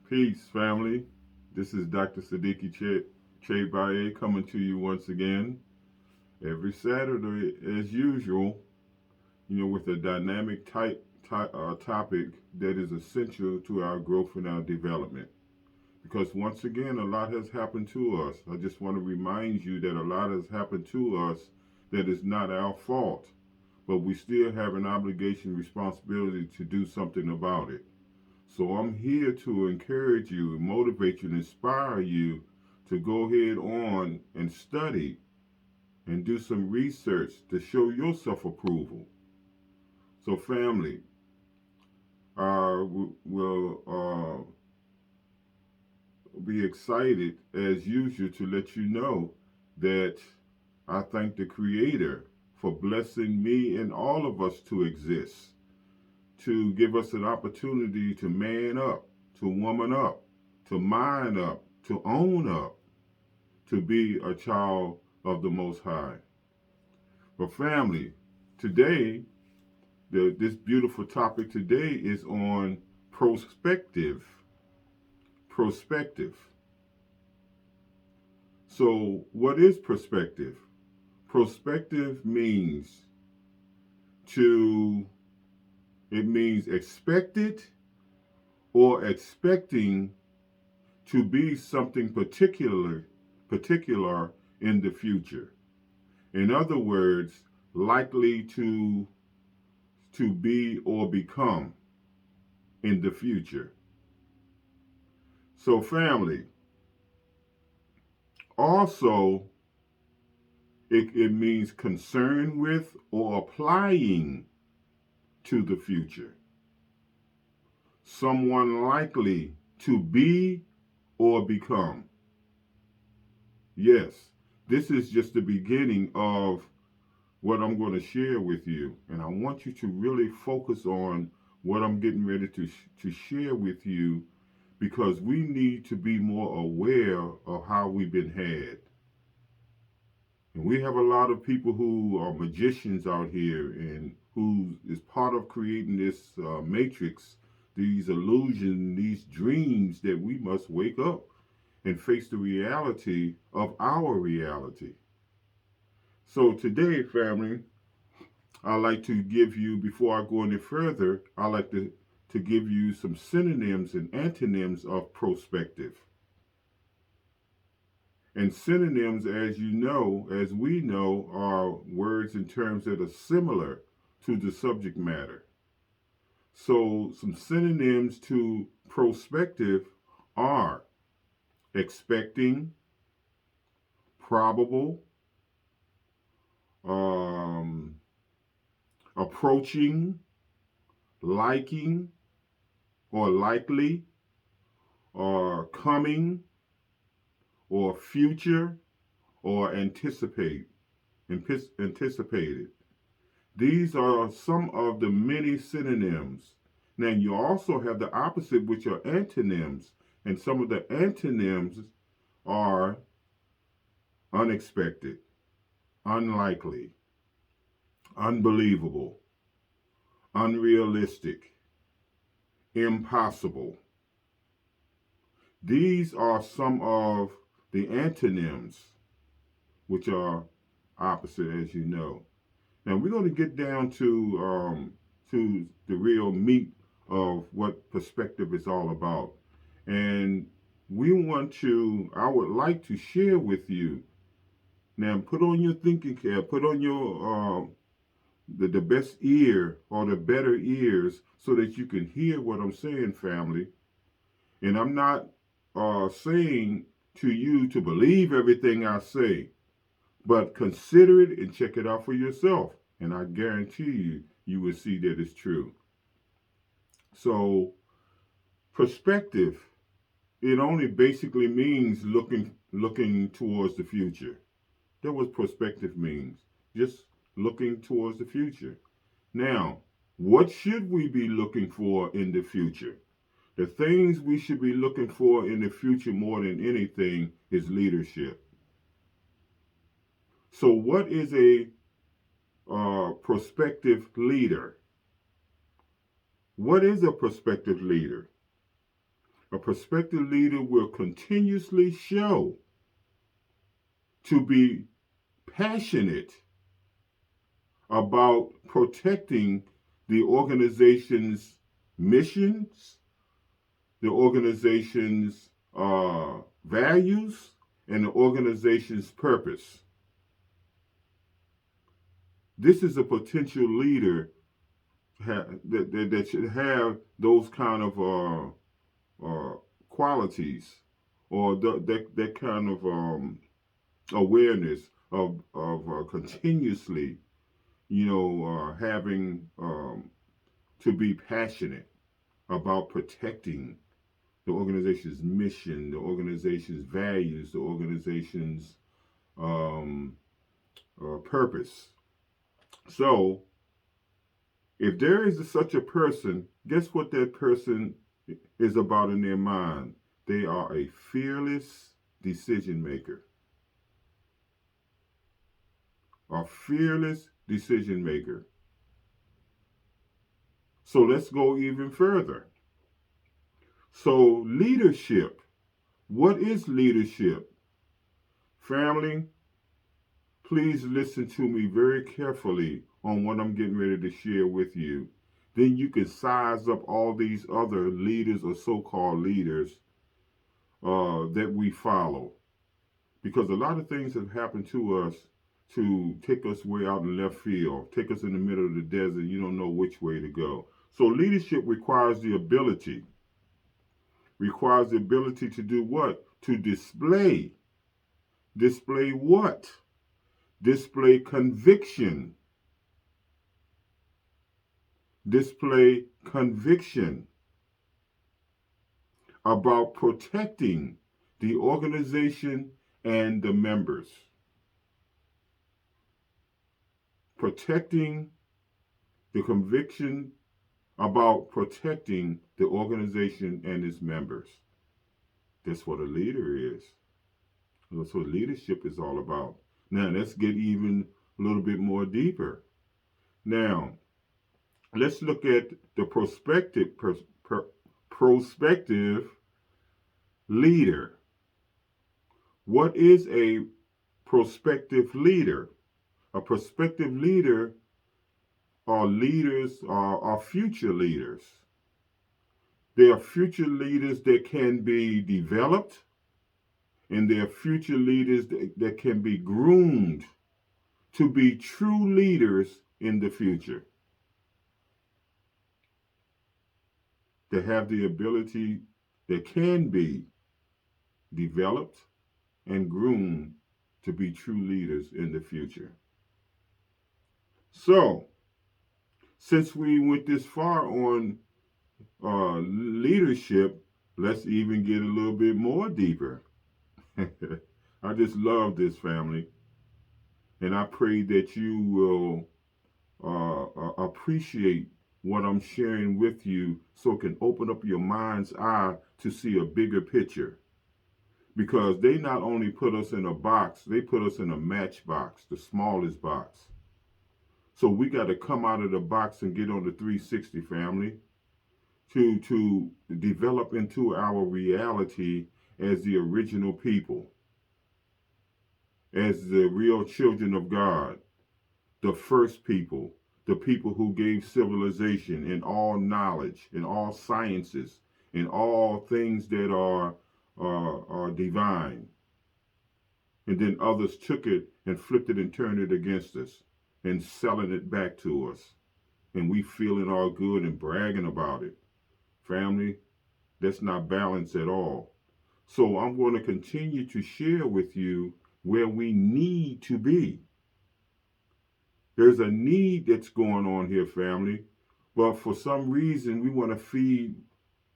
Peace, family. This is Dr. Sadiki Baye coming to you once again every Saturday, as usual, with a dynamic topic that is essential to our growth and our development. Because once again, a lot has happened to us. I just want to remind you that a lot has happened to us that is not our fault, but we still have an obligation, responsibility to do something about it. So I'm here to encourage you, motivate you, and inspire you to go ahead on and study and do some research to show your self approval. So, family, will be excited as usual to let you know that I thank the Creator for blessing me and all of us to exist, to give us an opportunity to man up, to woman up, to mind up, to own up, to be a child of the Most High. But family, today, this beautiful topic today is on prospective. Prospective. So, what is perspective? Prospective to, it means expected or expecting to be something particular in the future. In other words, likely to be or become in the future. So family, also it means concern with or applying to the future. Someone likely to be or become. Yes, this is just the beginning of what I'm going to share with you. And I want you to really focus on what I'm getting ready to share with you, because we need to be more aware of how we've been had. And we have a lot of people who are magicians out here and who is part of creating this matrix, these illusions, these dreams that we must wake up and face the reality of our reality. So today, family, I like to give you, before I go any further, I like to give you some synonyms and antonyms of prospective. And synonyms, as we know, are words and terms that are similar to the subject matter. So some synonyms to prospective are expecting, probable, um, approaching, liking, or likely, or coming, or future, or anticipated. These are some of the many synonyms. Now you also have the opposite, which are antonyms, and some of the antonyms are unexpected, unlikely, unbelievable, unrealistic, impossible. These are some of the antonyms, which are opposite, as you know. Now we're going to get down to the real meat of what perspective is all about, and I would like to share with you. Now put on your thinking cap, put on your the best ear or the better ears so that you can hear what I'm saying, family. And I'm not saying to you to believe everything I say, but consider it and check it out for yourself. And I guarantee you, you will see that it's true. So, perspective, it only basically means looking towards the future. That's what perspective means. Just looking towards the future. Now, what should we be looking for in the future? The things we should be looking for in the future more than anything is leadership. So, what is a prospective leader? What is a prospective leader? A prospective leader will continuously show to be passionate about protecting the organization's missions, the organization's values, and the organization's purpose. This is a potential leader that should have those kind of qualities, or that kind of awareness of continuously, having to be passionate about protecting the organization's mission, the organization's values, the organization's purpose. So, if there is such a person, guess what that person is about in their mind? They are a fearless decision maker. A fearless decision maker. So let's go even further. So, leadership. What is leadership? Family, please listen to me very carefully on what I'm getting ready to share with you. Then you can size up all these other leaders or so-called leaders that we follow. Because a lot of things have happened to us to take us way out in left field, take us in the middle of the desert. You don't know which way to go. So leadership requires the ability to do what? To display. Display what? Display conviction. Display conviction about protecting the organization and the members. Protecting the conviction about protecting the organization and its members. That's what a leader is. That's what leadership is all about. Now, let's get even a little bit more deeper. Now, let's look at the prospective leader. What is a prospective leader? A prospective leader are future leaders. They are future leaders that can be developed, and they are future leaders that can be groomed to be true leaders in the future. That have the ability, that can be developed and groomed to be true leaders in the future. So, since we went this far on leadership, let's even get a little bit more deeper. I just love this, family. And I pray that you will appreciate what I'm sharing with you, so it can open up your mind's eye to see a bigger picture. Because they not only put us in a box, they put us in a matchbox, the smallest box. So we got to come out of the box and get on the 360, family, to develop into our reality as the original people, as the real children of God, the first people, the people who gave civilization and all knowledge and all sciences and all things that are divine. And then others took it and flipped it and turned it against us and selling it back to us. And we feeling all good and bragging about it. Family, that's not balance at all. So I'm going to continue to share with you where we need to be. There's a need that's going on here, family. But for some reason, we want to feed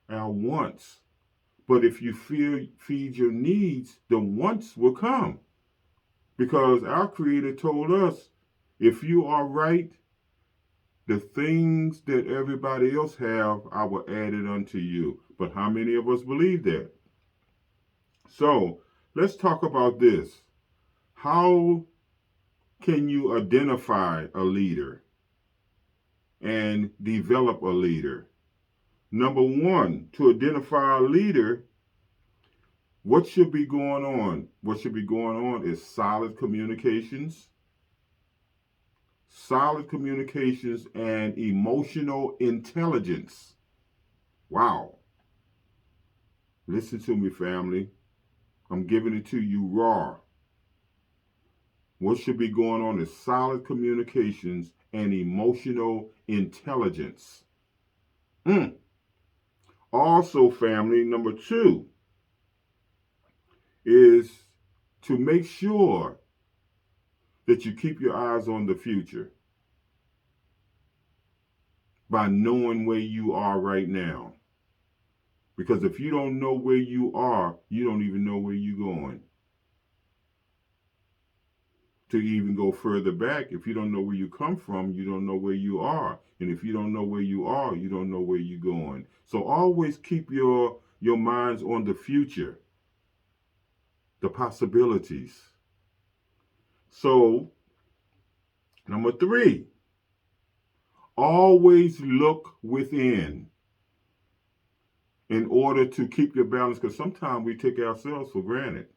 our wants. But if you feed your needs, the wants will come. Because our Creator told us, if you are right, the things that everybody else have, I will add it unto you. But how many of us believe that? So let's talk about this. How can you identify a leader and develop a leader? Number one, to identify a leader, what should be going on? What should be going on is solid communications and emotional intelligence. Wow. Listen to me, family. I'm giving it to you raw. What should be going on is solid communications and emotional intelligence. Mm. Also, family, number two is to make sure that you keep your eyes on the future by knowing where you are right now. Because if you don't know where you are, you don't even know where you're going. To even go further back, if you don't know where you come from, you don't know where you are. And if you don't know where you are, you don't know where you're going. So always keep your minds on the future, the possibilities. So, number three, always look within in order to keep your balance, because sometimes we take ourselves for granted.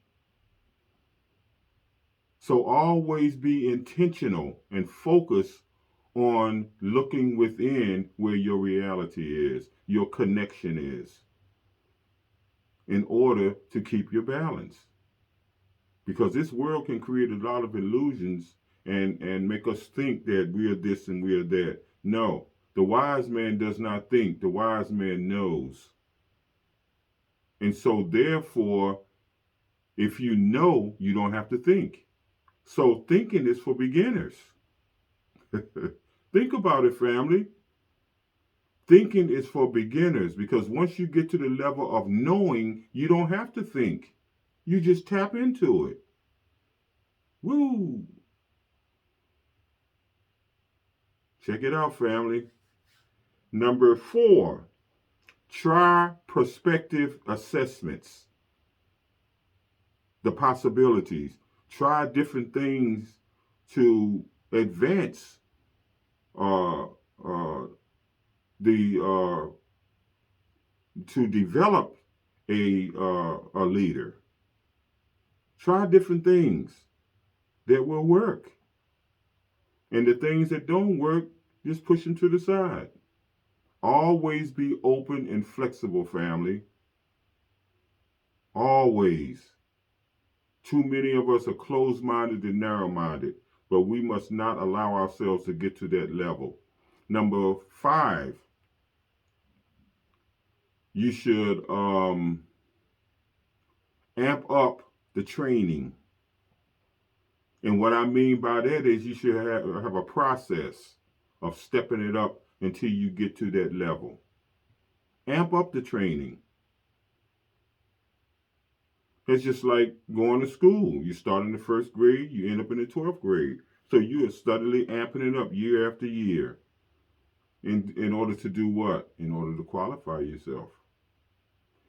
So always be intentional and focus on looking within where your reality is, your connection is, in order to keep your balance. Because this world can create a lot of illusions and make us think that we are this and we are that. No, the wise man does not think, the wise man knows. And so, therefore, if you know, you don't have to think. So, thinking is for beginners. Think about it, family. Thinking is for beginners because once you get to the level of knowing, you don't have to think. You just tap into it. Woo! Check it out, family. Number four, try prospective assessments. The possibilities. Try different things to advance uh, uh, the to develop a leader. Try different things that will work, and the things that don't work, just push them to the side. Always be open and flexible, family. Always. Too many of us are closed-minded and narrow-minded, but we must not allow ourselves to get to that level. Number five, you should amp up the training. And what I mean by that is you should have a process of stepping it up until you get to that level. Amp up the training. It's just like going to school. You start in the first grade, you end up in the 12th grade. So you are steadily amping it up year after year. In order to do what? In order to qualify yourself.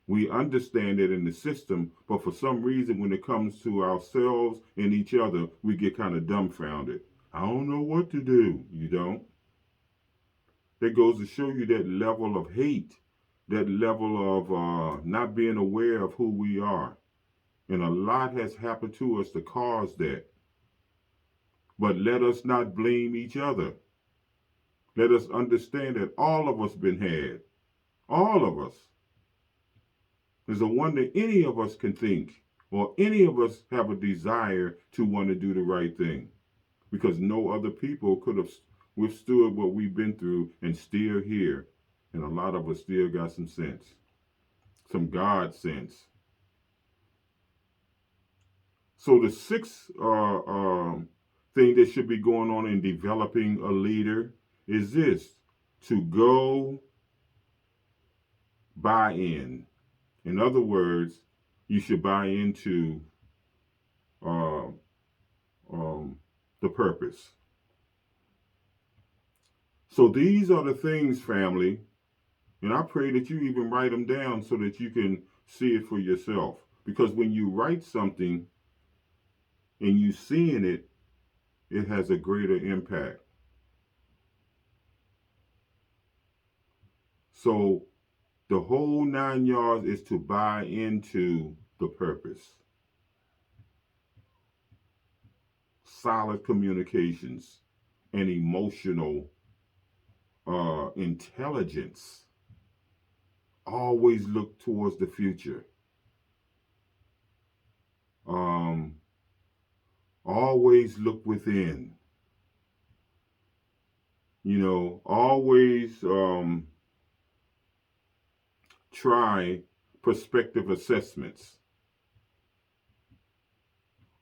We understand it in the system, but for some reason, when it comes to ourselves and each other, we get kind of dumbfounded. I don't know what to do. You don't. That goes to show you that level of hate, that level of not being aware of who we are. And a lot has happened to us to cause that. But let us not blame each other. Let us understand that all of us been had. All of us. There's a wonder any of us can think, or any of us have a desire to want to do the right thing. Because no other people could have withstood what we've been through and still here. And a lot of us still got some sense. Some God sense. So the sixth thing that should be going on in developing a leader is this: to go buy in. In other words, you should buy into uh, the purpose. So these are the things, family, and I pray that you even write them down so that you can see it for yourself. Because when you write something and you seeing it, it has a greater impact. So The whole 9 yards is to buy into the purpose. Solid communications and emotional intelligence. Always look towards the future. Um, always look within. Always try prospective assessments.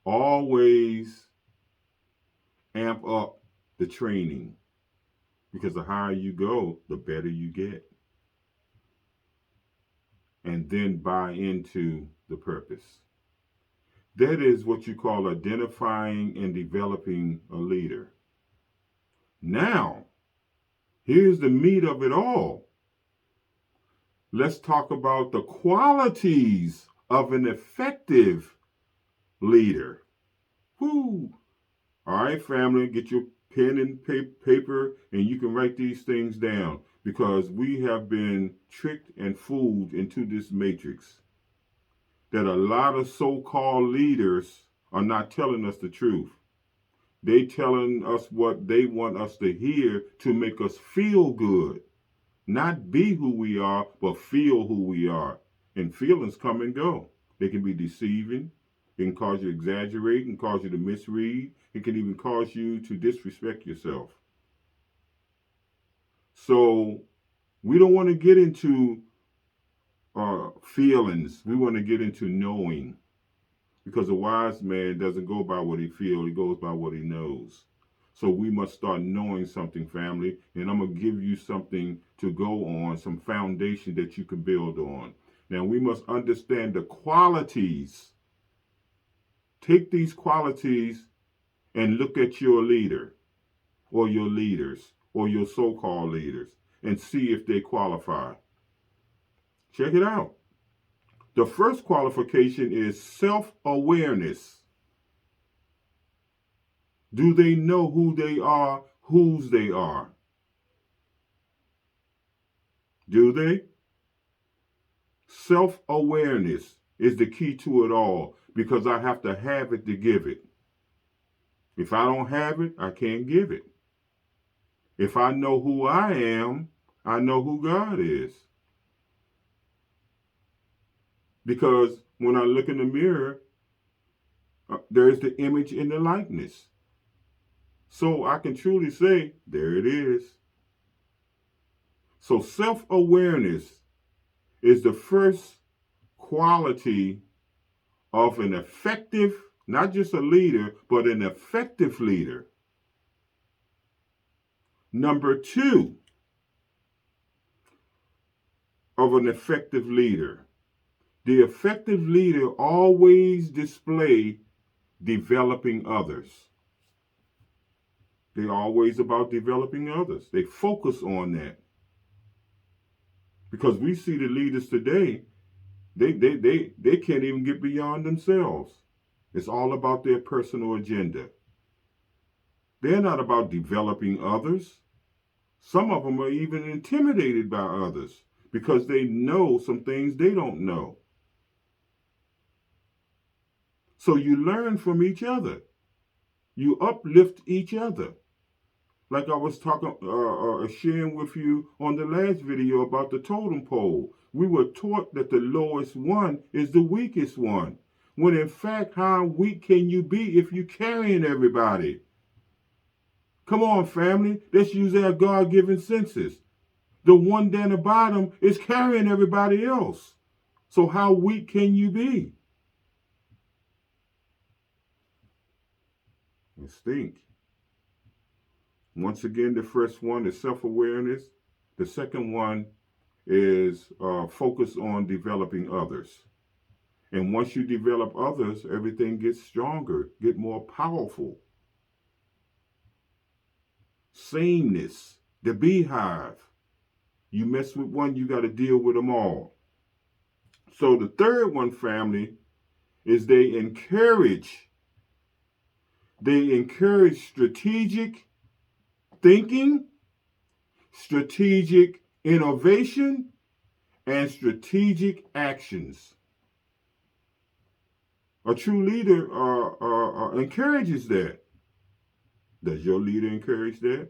Always amp up the training, because the higher you go, the better you get. And then buy into the purpose. That is what you call identifying and developing a leader. Now, here's the meat of it all. Let's talk about the qualities of an effective leader. Woo! All right, family, get your pen and paper, and you can write these things down, because we have been tricked and fooled into this matrix that a lot of so-called leaders are not telling us the truth. They telling us what they want us to hear to make us feel good. Not be who we are, but feel who we are. And feelings come and go. They can be deceiving. It can cause you to exaggerate, it can cause you to misread. It can even cause you to disrespect yourself. So we don't want to get into feelings. We want to get into knowing. Because a wise man doesn't go by what he feels, he goes by what he knows. So we must start knowing something, family. And I'm going to give you something to go on, some foundation that you can build on. Now, we must understand the qualities. Take these qualities and look at your leader or your leaders or your so-called leaders and see if they qualify. Check it out. The first qualification is self-awareness. Do they know who they are, whose they are? Do they? Self-awareness is the key to it all, because I have to have it to give it. If I don't have it, I can't give it. If I know who I am, I know who God is. Because when I look in the mirror, there's the image and the likeness. So I can truly say, there it is. So self-awareness is the first quality of an effective, not just a leader, but an effective leader. Number two of an effective leader. The effective leader always display developing others. They're always about developing others. They focus on that. Because we see the leaders today, they can't even get beyond themselves. It's all about their personal agenda. They're not about developing others. Some of them are even intimidated by others because they know some things they don't know. So you learn from each other. You uplift each other. Like I was talking, sharing with you on the last video about the totem pole. We were taught that the lowest one is the weakest one. When in fact, how weak can you be if you're carrying everybody? Come on, family. Let's use our God-given senses. The one down the bottom is carrying everybody else. So how weak can you be? Let's think. Once again, the first one is self-awareness. The second one is focus on developing others. And once you develop others, everything gets stronger, get more powerful. Sameness, the beehive. You mess with one, you got to deal with them all. So the third one, family, is they encourage strategic thinking, strategic innovation, and strategic actions. A true leader encourages that. Does your leader encourage that?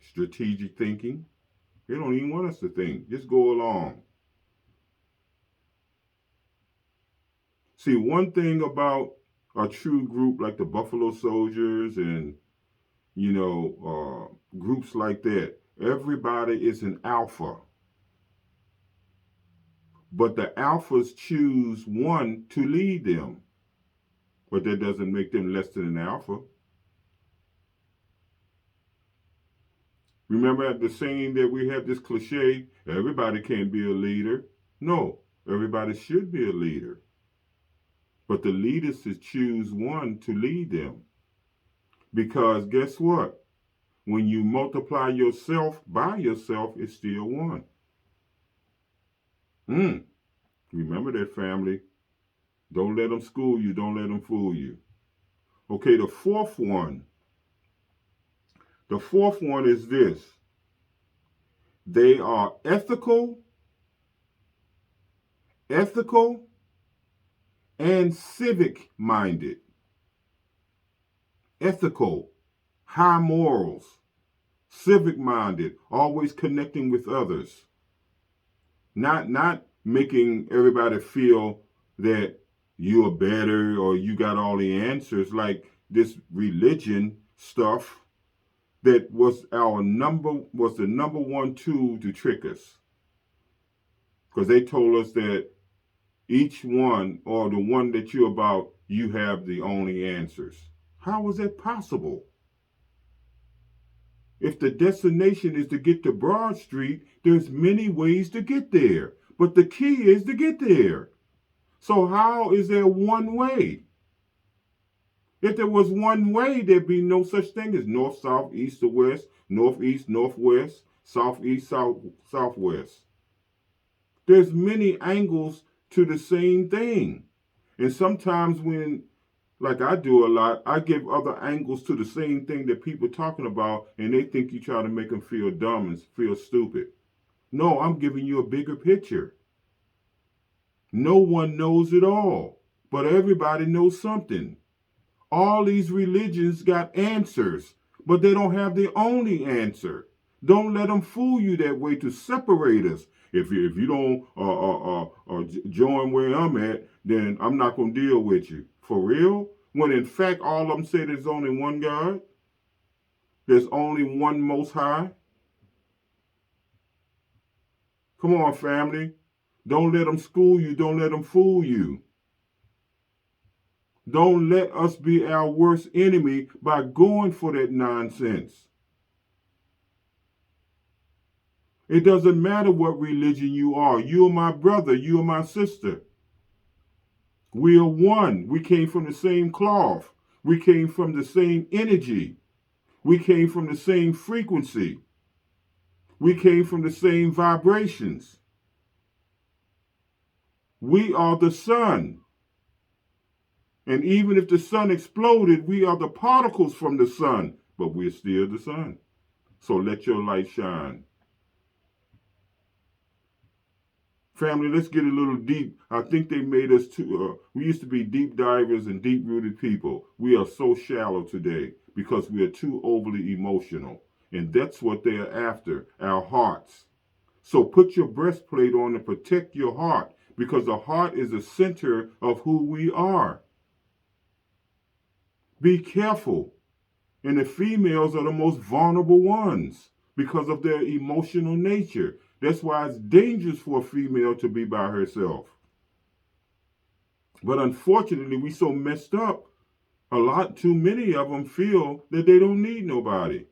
Strategic thinking. They don't even want us to think. Just go along. See, one thing about a true group like the Buffalo Soldiers and, groups like that, everybody is an alpha. But the alphas choose one to lead them. But that doesn't make them less than an alpha. Remember the saying that we have this cliche, everybody can't be a leader. No, everybody should be a leader. But the leaders should choose one to lead them. Because guess what? When you multiply yourself by yourself, it's still one. Remember that, family. Don't let them school you. Don't let them fool you. Okay, the fourth one. The fourth one is this. They are ethical, and civic minded. Ethical, high morals, civic minded, always connecting with others. Not making everybody feel that you're better or you got all the answers, like this religion stuff that was the number one tool to trick us. Because they told us that each one, or the one that you're about, you have the only answers. How is that possible? If the destination is to get to Broad Street, there's many ways to get there. But the key is to get there. So how is there one way? If there was one way, there'd be no such thing as north, south, east or west, northeast, northwest, southeast, southwest. There's many angles to the same thing. And sometimes when, like I do a lot, I give other angles to the same thing that people are talking about, and they think you try to make them feel dumb and feel stupid. No, I'm giving you a bigger picture. No one knows it all, but everybody knows something. All these religions got answers, but they don't have the only answer. Don't let them fool you that way to separate us. If you don't join where I'm at, then I'm not going to deal with you. For real? When in fact, all of them say there's only one God. There's only one Most High. Come on, family. Don't let them school you. Don't let them fool you. Don't let us be our worst enemy by going for that nonsense. It doesn't matter what religion you are. You are my brother. You are my sister. We are one. We came from the same cloth. We came from the same energy. We came from the same frequency. We came from the same vibrations. We are the sun. And even if the sun exploded, we are the particles from the sun, but we're still the sun. So let your light shine. Family, let's get a little deep. I think they made us we used to be deep divers and deep-rooted people. We are so shallow today because we are too overly emotional. And that's what they're after, our hearts. So put your breastplate on to protect your heart, because the heart is the center of who we are. Be careful. And the females are the most vulnerable ones because of their emotional nature. That's why it's dangerous for a female to be by herself. But unfortunately, we so messed up, too many of them feel that they don't need nobody.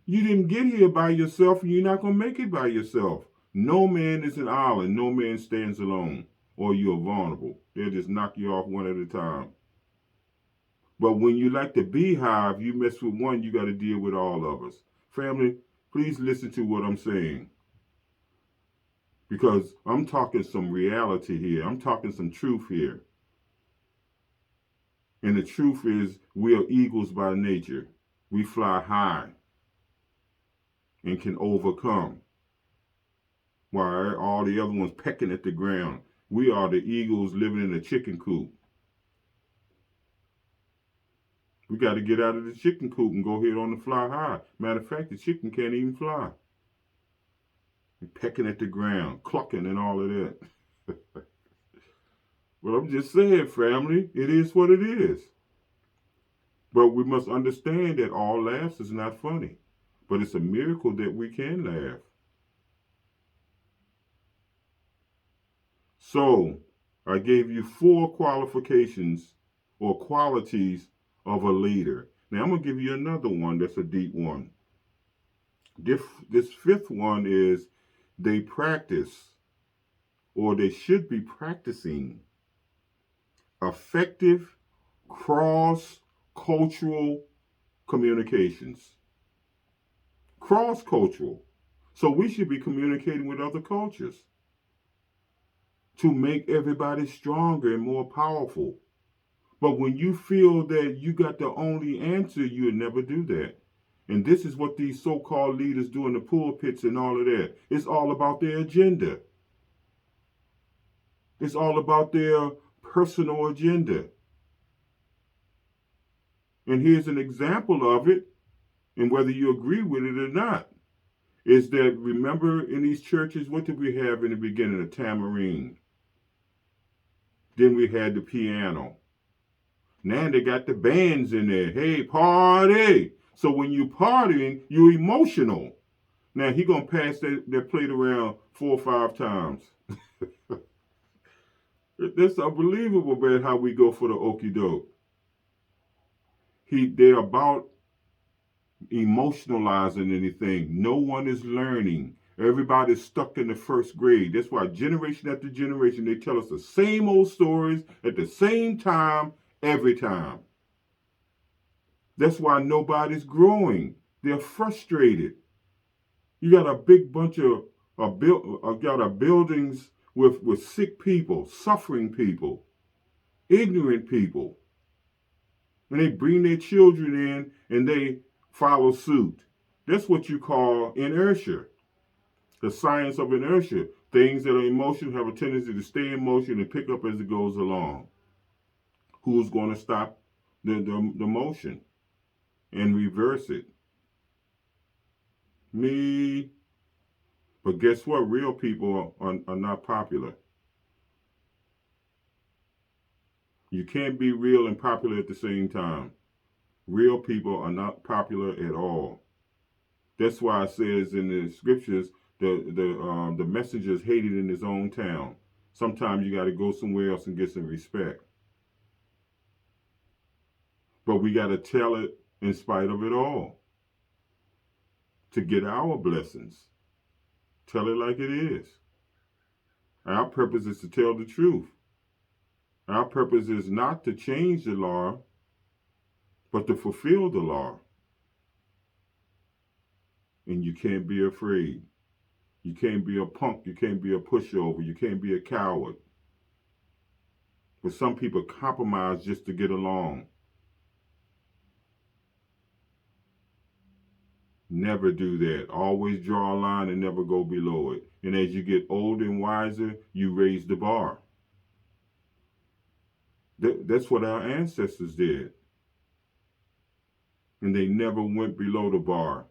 You didn't get here by yourself, and you're not going to make it by yourself. No man is an island. No man stands alone, or you're vulnerable. They'll just knock you off one at a time. But when you like the beehive, you mess with one, you got to deal with all of us. Family, please listen to what I'm saying. Because I'm talking some reality here. I'm talking some truth here. And the truth is, we are eagles by nature. We fly high and can overcome. while all the other ones pecking at the ground. We are the eagles living in a chicken coop. We got to get out of the chicken coop and go ahead on the fly high. Matter of fact, the chicken can't even fly. They're pecking at the ground, clucking and all of that. Well, I'm just saying, family, it is what it is. But we must understand that all laughs is not funny. But it's a miracle that we can laugh. So, I gave you 4 qualifications or qualities of a leader. Now, I'm going to give you another one that's a deep one. This 5th one is they practice, or they should be practicing, effective cross-cultural communications. Cross-cultural. So we should be communicating with other cultures to make everybody stronger and more powerful. But when you feel that you got the only answer, you'll never do that. And this is what these so-called leaders do in the pulpits and all of that. It's all about their agenda. It's all about their personal agenda. And here's an example of it, and whether you agree with it or not, is that, remember in these churches, what did we have in the beginning? A tambourine. Then we had the piano. Now they got the bands in there. Hey, party. So when you partying, you're emotional. Now he gonna pass that plate around 4 or 5 times. That's unbelievable, man, how we go for the okie doke. They're about emotionalizing anything. No one is learning. Everybody's stuck in the 1st grade. That's why generation after generation, they tell us the same old stories at the same time, every time. That's why nobody's growing. They're frustrated. You got a big bunch of buildings with sick people, suffering people, ignorant people. And they bring their children in and they follow suit. That's what you call inertia. The science of inertia. Things that are emotional have a tendency to stay in motion and pick up as it goes along. Who's going to stop the motion and reverse it? Me. But guess what? Real people are not popular. You can't be real and popular at the same time. Real people are not popular at all. That's why it says in the scriptures, the messenger is hated in his own town. Sometimes you got to go somewhere else and get some respect. But we got to tell it in spite of it all to get our blessings. Tell it like it is. Our purpose is to tell the truth. Our purpose is not to change the law, but to fulfill the law. And you can't be afraid. You can't be a punk. You can't be a pushover. You can't be a coward. But some people compromise just to get along. Never do that. Always draw a line and never go below it. And as you get older and wiser, you raise the bar. That's what our ancestors did. And they never went below the bar.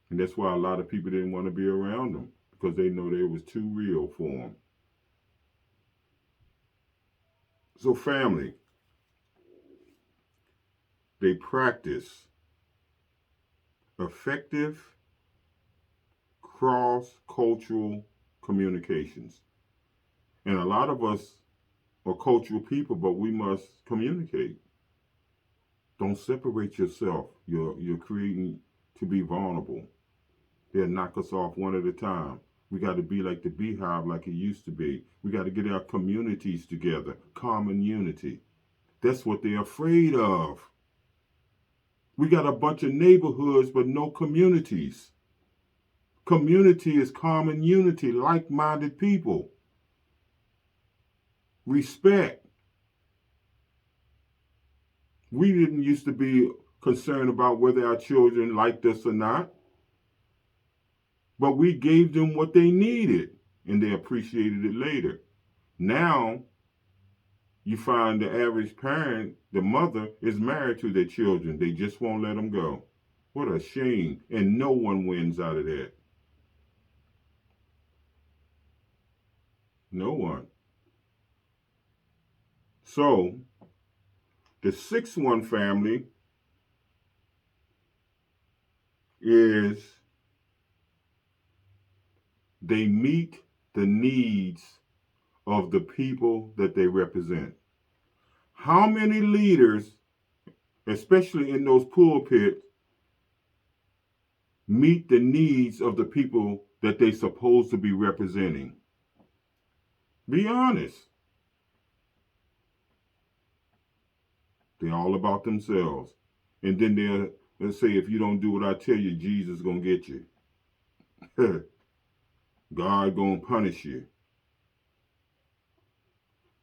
And that's why a lot of people didn't want to be around them, because they know they was too real for them. So family, they practice effective cross-cultural communications. And a lot of us are cultural people, but we must communicate. Don't separate yourself. You're creating to be vulnerable. They'll knock us off one at a time. We got to be like the beehive like it used to be. We got to get our communities together. Common unity. That's what they're afraid of. We got a bunch of neighborhoods, but no communities. Community is common unity, like-minded people. Respect. We didn't used to be concerned about whether our children liked us or not, but we gave them what they needed. and they appreciated it later. Now, you find the average parent, the mother, is married to their children. They just won't let them go. What a shame. And no one wins out of that. No one. So, the 6-1 family is they meet the needs of the people that they represent. How many leaders, especially in those pulpits, meet the needs of the people that they're supposed to be representing? Be honest. They're all about themselves. And then they'll say, if you don't do what I tell you, Jesus is going to get you. God going to punish you.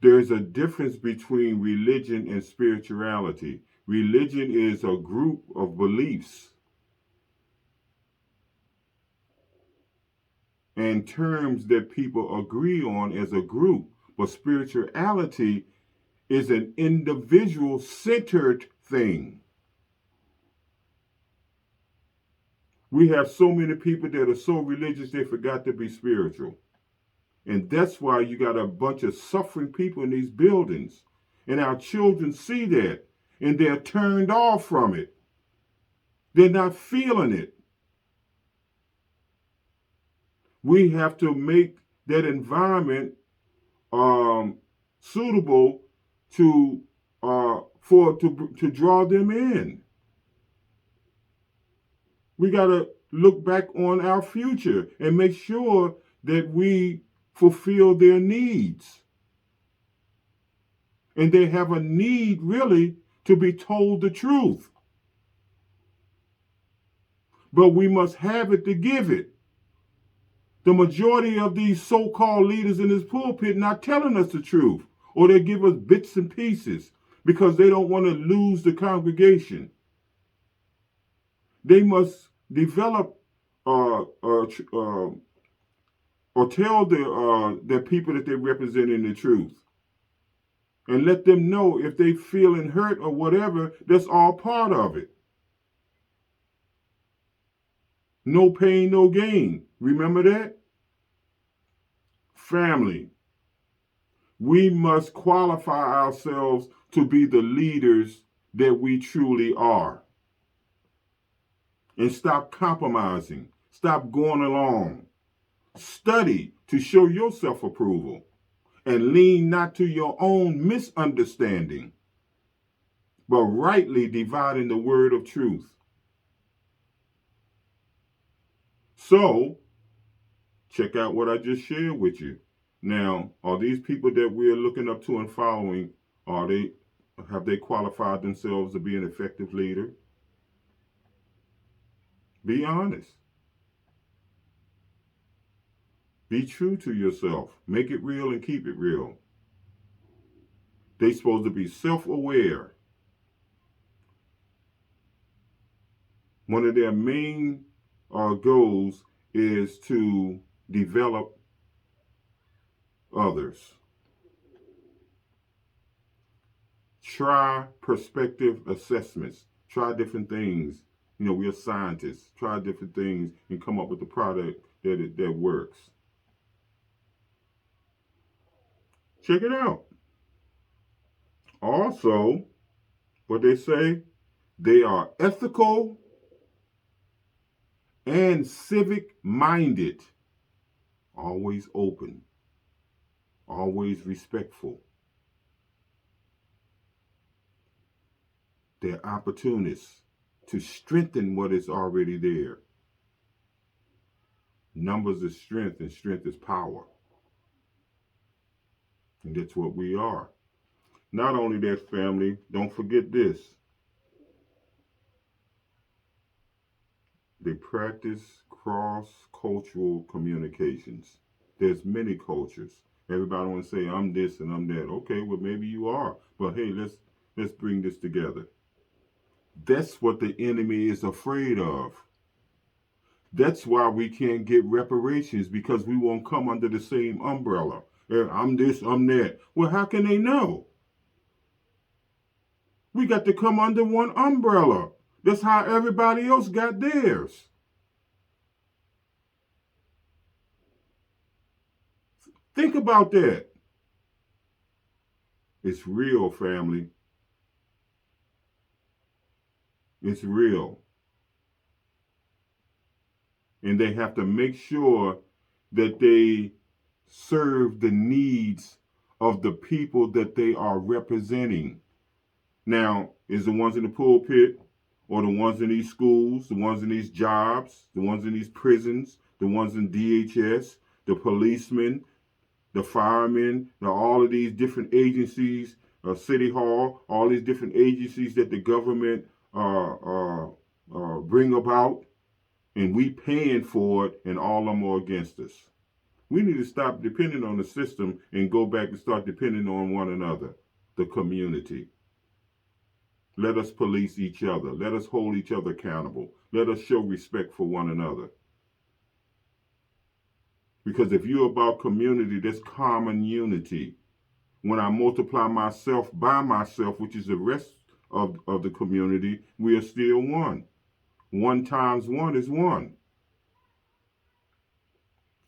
There's a difference between religion and spirituality. Religion is a group of beliefs and terms that people agree on as a group. But spirituality is an individual-centered thing. We have so many people that are so religious they forgot to be spiritual. And that's why you got a bunch of suffering people in these buildings. And our children see that, and they're turned off from it. They're not feeling it. We have to make that environment suitable to draw them in. We got to look back on our future and make sure that we fulfill their needs. And they have a need, really, to be told the truth. But we must have it to give it. The majority of these so-called leaders in this pulpit not telling us the truth, or they give us bits and pieces because they don't want to lose the congregation. They must develop or tell their people that they're representing the truth, and let them know if they feeling hurt or whatever. That's all part of it. No pain, no gain. Remember that? Family. We must qualify ourselves to be the leaders that we truly are. And stop compromising. Stop going along. Study to show your self-approval. And lean not to your own misunderstanding, but rightly dividing the word of truth. So, check out what I just shared with you. Now, are these people that we're looking up to and following, have they qualified themselves to be an effective leader? Be honest. Be true to yourself. Make it real and keep it real. They're supposed to be self-aware. One of their main goals is to develop others. Try prospective assessments. Try different things. We're scientists. Try different things and come up with a product that works. Check it out. Also, what they say, they are ethical and civic-minded. Always open. Always respectful. They're opportunists to strengthen what is already there. Numbers is strength, and strength is power. And that's what we are. Not only that, family, don't forget this. They practice cross-cultural communications. There's many cultures. Everybody want to say, I'm this and I'm that. Okay, well, maybe you are. But hey, let's bring this together. That's what the enemy is afraid of. That's why we can't get reparations, because we won't come under the same umbrella. I'm this, I'm that. Well, how can they know? We got to come under one umbrella. That's how everybody else got theirs. Think about that. It's real, family. It's real. And they have to make sure that they serve the needs of the people that they are representing. Now, is the ones in the pulpit, or the ones in these schools, the ones in these jobs, the ones in these prisons, the ones in DHS, the policemen, the firemen, all of these different agencies, City Hall, all these different agencies that the government bring about, and we paying for it, and all of them are against us. We need to stop depending on the system and go back and start depending on one another, the community. Let us police each other. Let us hold each other accountable. Let us show respect for one another. Because if you're about community, there's common unity. When I multiply myself by myself, which is the rest of the community, we are still one. 1 times 1 is 1.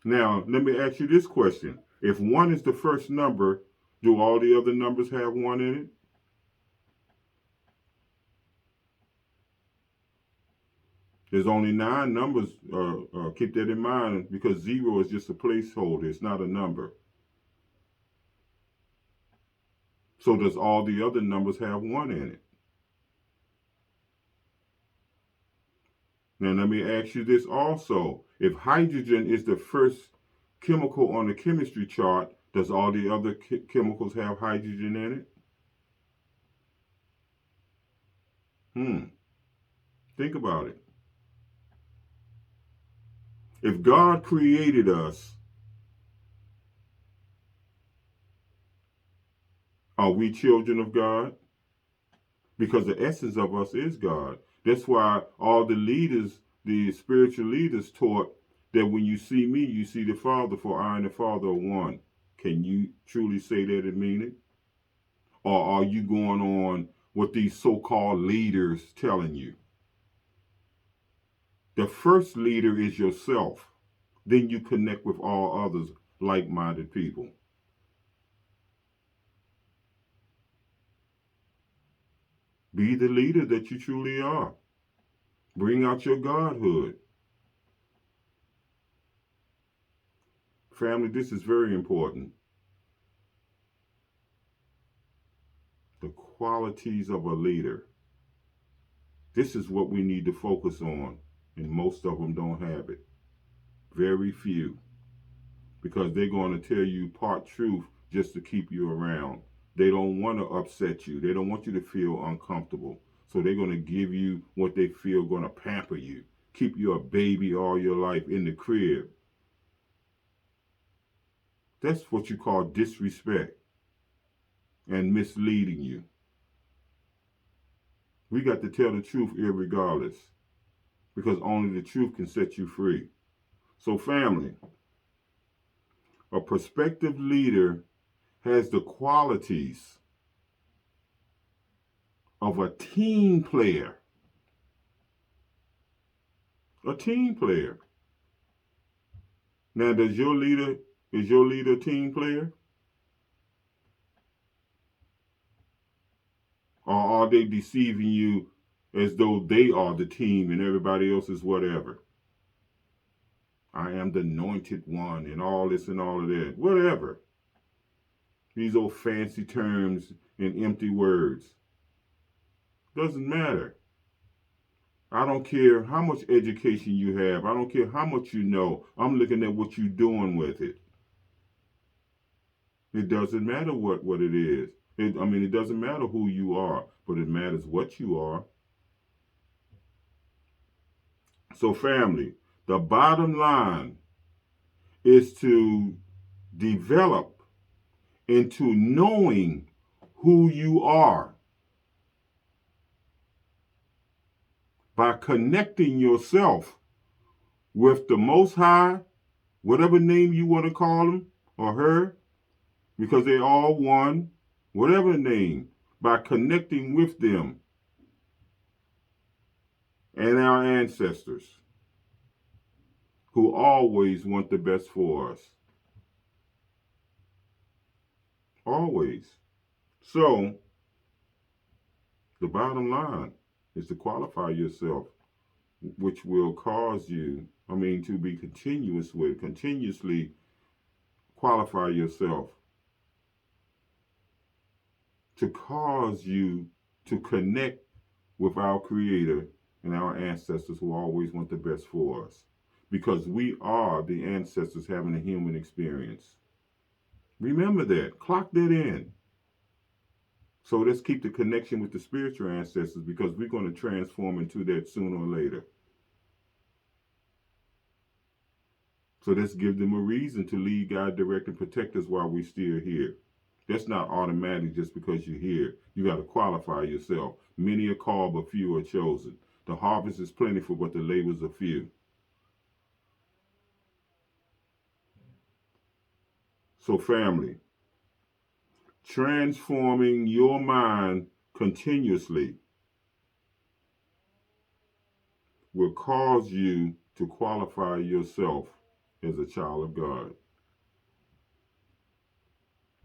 Now, let me ask you this question. If 1 is the first number, do all the other numbers have 1 in it? There's only 9 numbers. Keep that in mind, because 0 is just a placeholder. It's not a number. So does all the other numbers have 1 in it? Now let me ask you this also. If hydrogen is the first chemical on the chemistry chart, does all the other chemicals have hydrogen in it? Think about it. If God created us, are we children of God? Because the essence of us is God. That's why all the leaders, the spiritual leaders, taught that when you see me, you see the Father, for I and the Father are one. Can you truly say that and mean it? Or are you going on what these so-called leaders telling you? The first leader is yourself. Then you connect with all others, like-minded people. Be the leader that you truly are. Bring out your godhood. Family, this is very important. The qualities of a leader. This is what we need to focus on, and most of them don't have it. Very few. Because they're going to tell you part truth just to keep you around. They don't want to upset you. They don't want you to feel uncomfortable. So they're going to give you what they feel going to pamper you. Keep you a baby all your life in the crib. That's what you call disrespect and misleading you. We got to tell the truth irregardless, because only the truth can set you free. So family, a prospective leader has the qualities of a team player. A team player. Now, is your leader a team player? Or are they deceiving you as though they are the team and everybody else is whatever? I am the anointed one and all this and all of that. Whatever. These old fancy terms and empty words. Doesn't matter. I don't care how much education you have. I don't care how much you know. I'm looking at what you're doing with it. It doesn't matter what it is. It doesn't matter who you are, but it matters what you are. So family, the bottom line is to develop into knowing who you are by connecting yourself with the Most High, whatever name you want to call him or her, because they're all one, whatever name, by connecting with them and our ancestors who always want the best for us. Always. So, the bottom line is to qualify yourself, which will cause you, to be continuously qualify yourself to cause you to connect with our Creator and our ancestors who always want the best for us. Because we are the ancestors having a human experience. Remember that. Clock that in. So let's keep the connection with the spiritual ancestors, because we're going to transform into that sooner or later. So let's give them a reason to lead, guide, direct, and protect us while we're still here. That's not automatic just because you're here. You got to qualify yourself. Many are called, but few are chosen. The harvest is plentiful, but the labors are few. So family, transforming your mind continuously will cause you to qualify yourself as a child of God.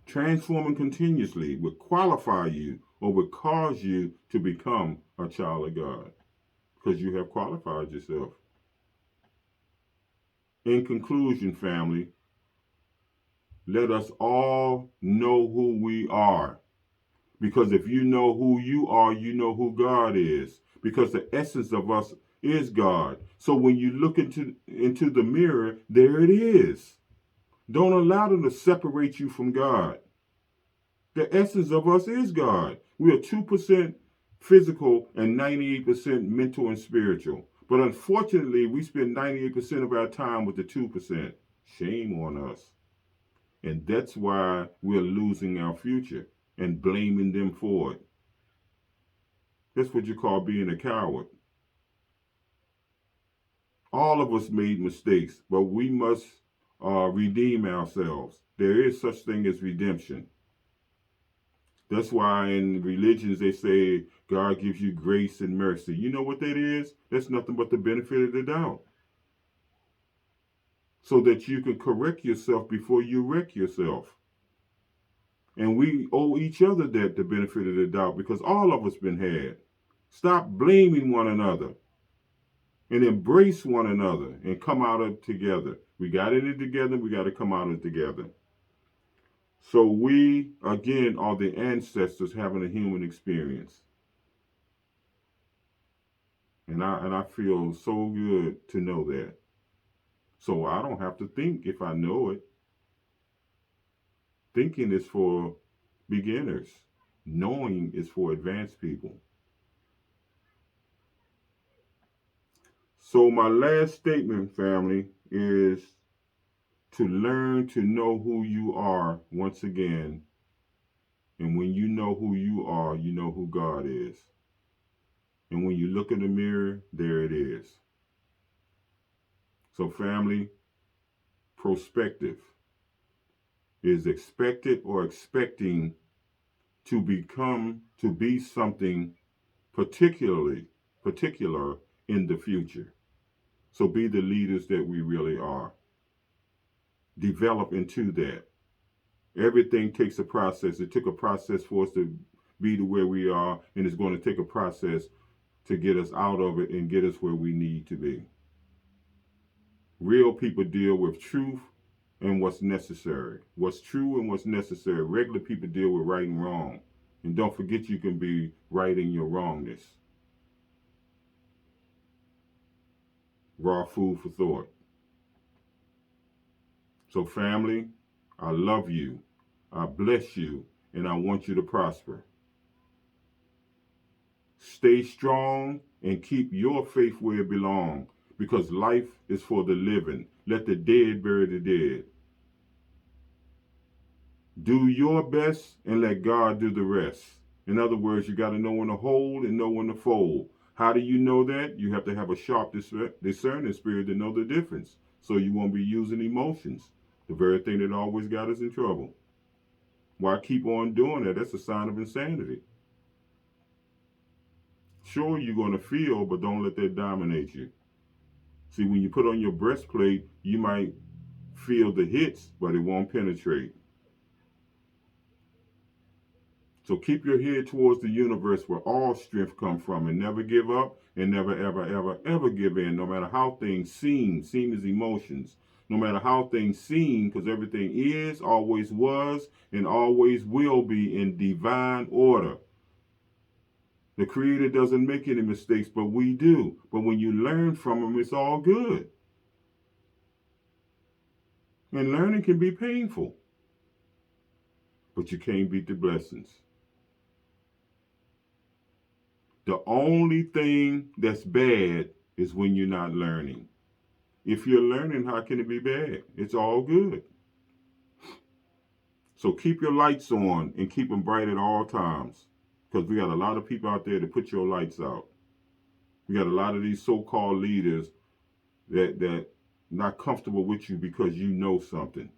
Transforming continuously will qualify you or will cause you to become a child of God, because you have qualified yourself. In conclusion, family, let us all know who we are. Because if you know who you are, you know who God is. Because the essence of us is God. So when you look into the mirror, there it is. Don't allow them to separate you from God. The essence of us is God. We are 2% physical and 98% mental and spiritual. But unfortunately, we spend 98% of our time with the 2%. Shame on us. And that's why we're losing our future and blaming them for it. That's what you call being a coward. All of us made mistakes, but we must redeem ourselves. There is such thing as redemption. That's why in religions they say God gives you grace and mercy. You know what that is? That's nothing but the benefit of the doubt. So that you can correct yourself before you wreck yourself. And we owe each other that, the benefit of the doubt, because all of us been had. Stop blaming one another and embrace one another and come out of it together. We got in it together. We got to come out of it together. So we, again, are the ancestors having a human experience. And I feel so good to know that. So I don't have to think if I know it. Thinking is for beginners. Knowing is for advanced people. So my last statement, family, is to learn to know who you are once again. And when you know who you are, you know who God is. And when you look in the mirror, there it is. So family, prospective is expected or expecting to be something particular in the future. So be the leaders that we really are. Develop into that. Everything takes a process. It took a process for us to be to where we are, and it's going to take a process to get us out of it and get us where we need to be. Real people deal with truth and what's necessary. What's true and what's necessary. Regular people deal with right and wrong. And don't forget you can be right in your wrongness. Raw food for thought. So family, I love you. I bless you. And I want you to prosper. Stay strong and keep your faith where it belongs, because life is for the living. Let the dead bury the dead. Do your best and let God do the rest. In other words, you got to know when to hold and know when to fold. How do you know that? You have to have a sharp discerning spirit to know the difference. So you won't be using emotions. The very thing that always got us in trouble. Why keep on doing that? That's a sign of insanity. Sure, you're going to feel, but don't let that dominate you. See, when you put on your breastplate, you might feel the hits, but it won't penetrate. So keep your head towards the universe where all strength comes from, and never give up, and never, ever, ever, ever give in, no matter how things seem as emotions. No matter how things seem, because everything is, always was, and always will be in divine order. The Creator doesn't make any mistakes, but we do. But when you learn from Him, it's all good. And learning can be painful, but you can't beat the blessings. The only thing that's bad is when you're not learning. If you're learning, how can it be bad? It's all good. So keep your lights on and keep them bright at all times. Because we got a lot of people out there to put your lights out. We got a lot of these so-called leaders that not comfortable with you because you know something.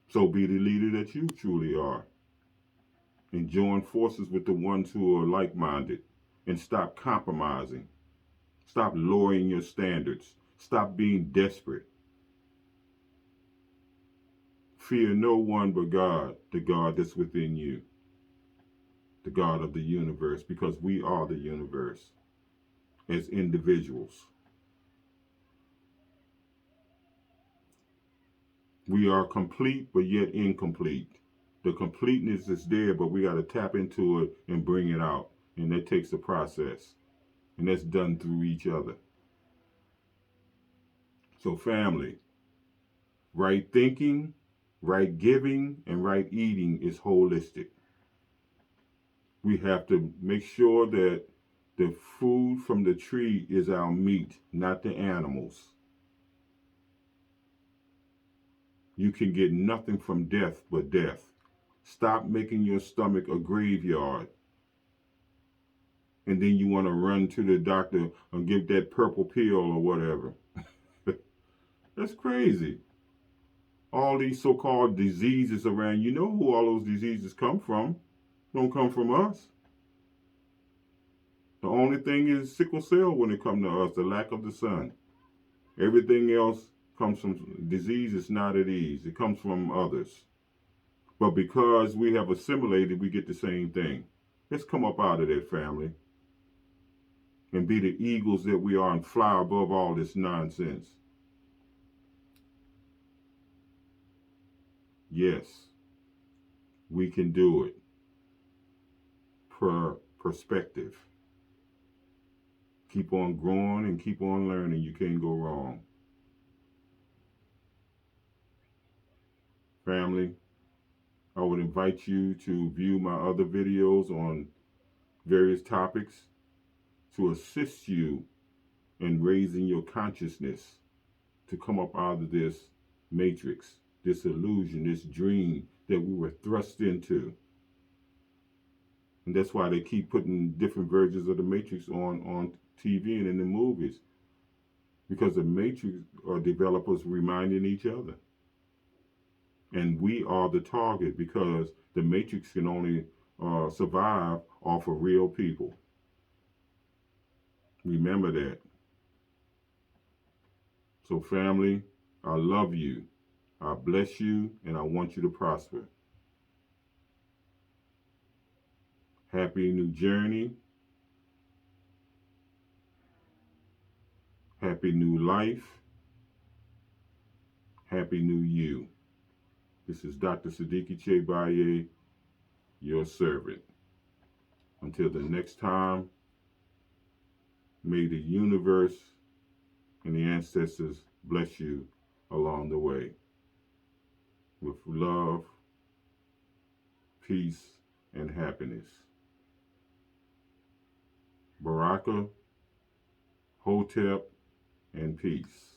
So be the leader that you truly are. And join forces with the ones who are like-minded. And stop compromising. Stop lowering your standards. Stop being desperate. Fear no one but God, the God that's within you, the God of the universe, because we are the universe as individuals. We are complete, but yet incomplete. The completeness is there, but we got to tap into it and bring it out. And that takes a process. And that's done through each other. So, family, right thinking, right giving, and right eating is holistic. We have to make sure that the food from the tree is our meat, not the animals. You can get nothing from death but death. Stop making your stomach a graveyard. And then you want to run to the doctor and give that purple pill or whatever. That's crazy. All these so-called diseases around, you know who all those diseases come from. Don't come from us. The only thing is sickle cell when it comes to us, the lack of the sun. Everything else comes from disease. It's not at ease. It comes from others. But because we have assimilated, we get the same thing. Let's come up out of that, family, and be the eagles that we are and fly above all this nonsense. Yes, we can do it. Perspective. Keep on growing and keep on learning. You can't go wrong. Family, I would invite you to view my other videos on various topics to assist you in raising your consciousness to come up out of this matrix, this illusion, this dream that we were thrust into. And that's why they keep putting different versions of the matrix on TV and in the movies. Because the matrix are developers reminding each other. And we are the target because the matrix can only survive off of real people. Remember that. So family, I love you. I bless you and I want you to prosper. Happy new journey. Happy new life. Happy new you. This is Dr. Sadiki Baye, your servant. Until the next time, may the universe and the ancestors bless you along the way. With love, peace, and happiness. Baraka, Hotep, and peace.